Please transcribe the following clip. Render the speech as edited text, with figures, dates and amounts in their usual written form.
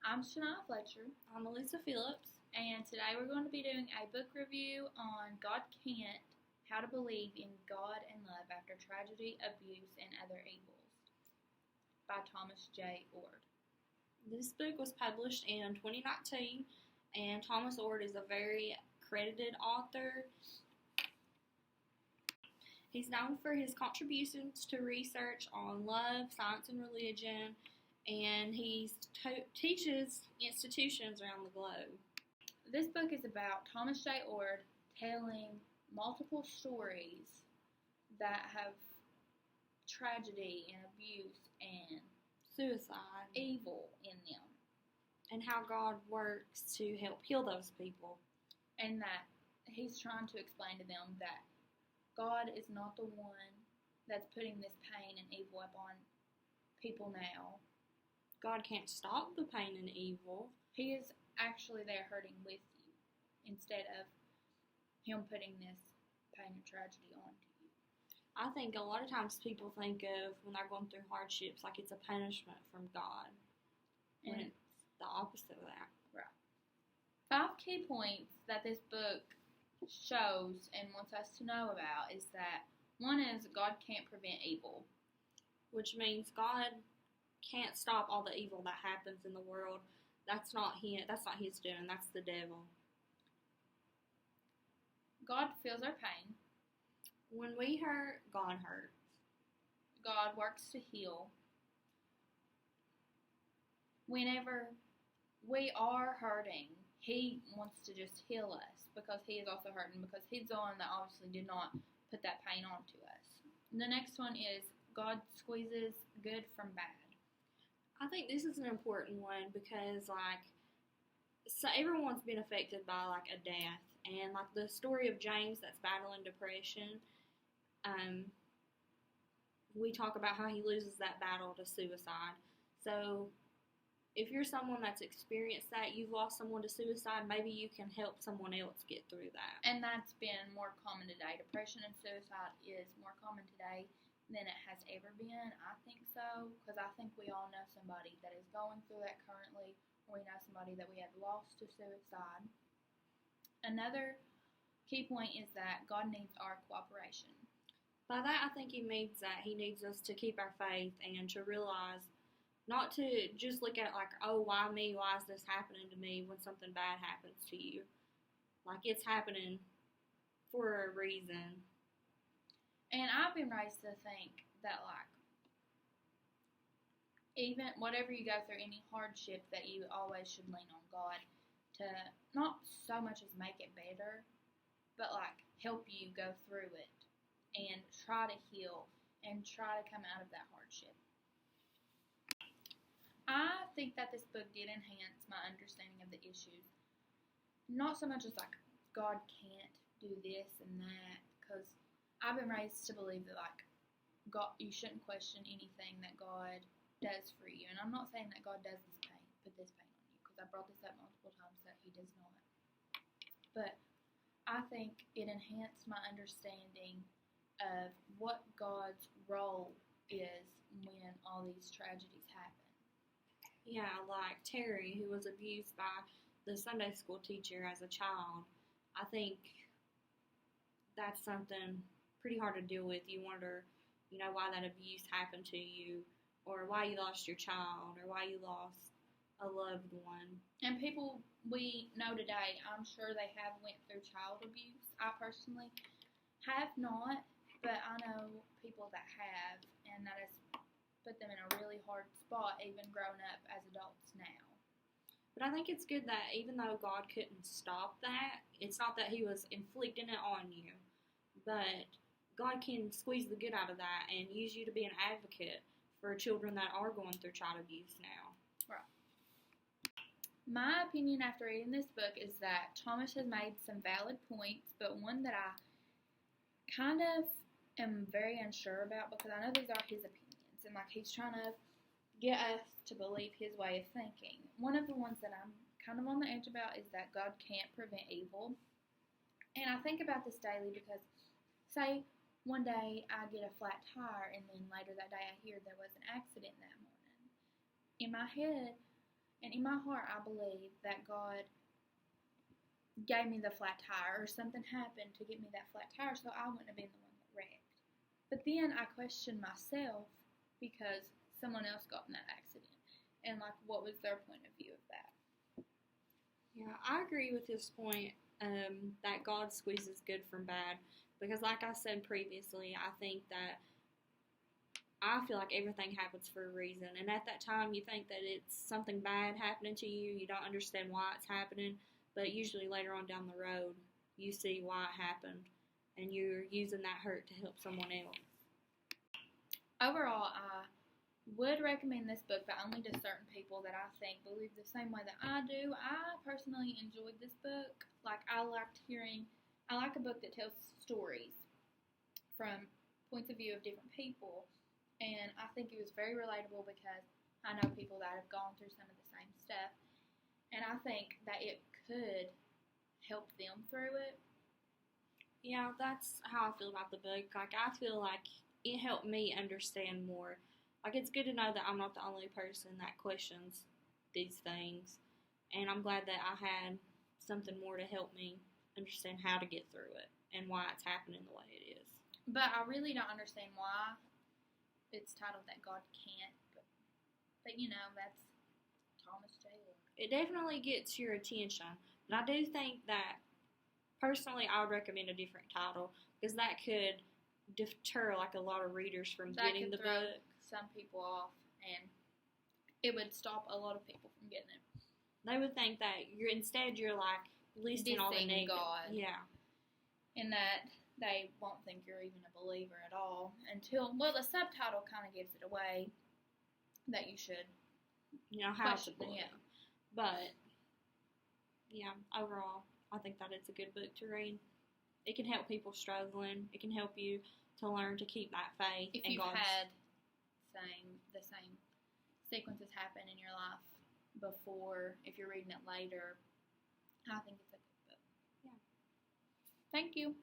I'm Shania Fletcher, I'm Elisa Phillips. and today we're going to be doing a book review on God Can't, How to Believe in God and Love After Tragedy, Abuse, and Other Evils by Thomas J. Oord. This book was published in 2019, and Thomas Oord is a very credited author. He's known for his contributions to research on love, science, and religion, and he teaches institutions around the globe. This book is about Thomas J. Oord telling multiple stories that have tragedy and abuse and Suicide. evil in them, And how God works to help heal those people. and that he's trying to explain to them that God is not the one that's putting this pain and evil upon people now. God can't stop the pain and evil. He is actually there hurting with you instead of him putting this pain and tragedy onto you. I think a lot of times people think of when they're going through hardships like it's a punishment from God, when And it's the opposite of that. 5 key points that this book shows and wants us to know about is that one is God can't prevent evil. Which means God can't stop all the evil that happens in the world. That's not him. That's not his doing. That's the devil. God feels our pain. When we hurt, God hurts. God works to heal. Whenever we are hurting, He wants to just heal us because He is also hurting, because He's the one that obviously did not put that pain onto us. The next one is God squeezes good from bad. I think this is an important one because, so everyone's been affected by, a death. And, the story of James that's battling depression, we talk about how he loses that battle to suicide. So, if you're someone that's experienced that, you've lost someone to suicide, maybe you can help someone else get through that. And that's been more common today. Depression and suicide is more common today than it has ever been. I think so, because I think we all know somebody that is going through that currently, or we know somebody that we have lost to suicide. Another key point is that God needs our cooperation. By that, I think he means that he needs us to keep our faith and to realize, not to just look at oh, why me? Why is this happening to me when something bad happens to you? It's happening for a reason. And I've been raised to think that, even whatever you go through, any hardship, that you always should lean on God to not so much as make it better, but, help you go through it and try to heal and try to come out of that hardship. I think that this book did enhance my understanding of the issues. Not so much as, God can't do this and that, because I've been raised to believe that, God, you shouldn't question anything that God does for you. And I'm not saying that God does put this pain on you, because I brought this up multiple times that He does not. But I think it enhanced my understanding of what God's role is when all these tragedies happen. Yeah, like Terry, who was abused by the Sunday school teacher as a child. I think that's something pretty hard to deal with. You wonder, why that abuse happened to you, or why you lost your child, or why you lost a loved one. And people we know today, I'm sure they have went through child abuse. I personally have not, but I know people that have, and that has put them in a really hard spot, even grown up as adults now. But I think it's good that even though God couldn't stop that, it's not that He was inflicting it on you, but God can squeeze the good out of that and use you to be an advocate for children that are going through child abuse now. Right. My opinion after reading this book is that Thomas has made some valid points, but one that I kind of am very unsure about, because I know these are his opinions, and he's trying to get us to believe his way of thinking. One of the ones that I'm kind of on the edge about is that God can't prevent evil. And I think about this daily because, say, one day I get a flat tire, and then later that day I hear there was an accident that morning. In my head, And in my heart, I believe that God gave me the flat tire, or something happened to get me that flat tire, so I wouldn't have been the one that wrecked. But then I questioned myself because someone else got in that accident. And, like, what was their point of view of that? Yeah, I agree with this point that God squeezes good from bad. Because, like I said previously, I think that I feel like everything happens for a reason. And at that time, you think that it's something bad happening to you. You don't understand why it's happening. But usually later on down the road, you see why it happened. And you're using that hurt to help someone else. Overall, I would recommend this book, but only to certain people that I think believe the same way that I do. I personally enjoyed this book. Like, I like a book that tells stories from points of view of different people. And I think it was very relatable because I know people that have gone through some of the same stuff. And I think that it could help them through it. Yeah, that's how I feel about the book. Like, I feel like it helped me understand more. Like, it's good to know that I'm not the only person that questions these things. And I'm glad that I had something more to help me understand how to get through it and why it's happening the way it is. But I really don't understand why it's titled that God can't. But you know, that's Thomas Taylor. It definitely gets your attention. But I do think that, personally, I would recommend a different title because that could deter like a lot of readers from getting the book. Some people off, and it would stop a lot of people from getting it. They would think that you're like listing all the negative. God. Yeah. And that they won't think you're even a believer at all until, well, the subtitle kind of gives it away that you should. You know, how to believe. Yeah. But, yeah, overall, I think that it's a good book to read. It can help people struggling. It can help you to learn to keep that faith. If you've had the same sequences happen in your life before, if you're reading it later, I think it's a good book. Yeah. Thank you.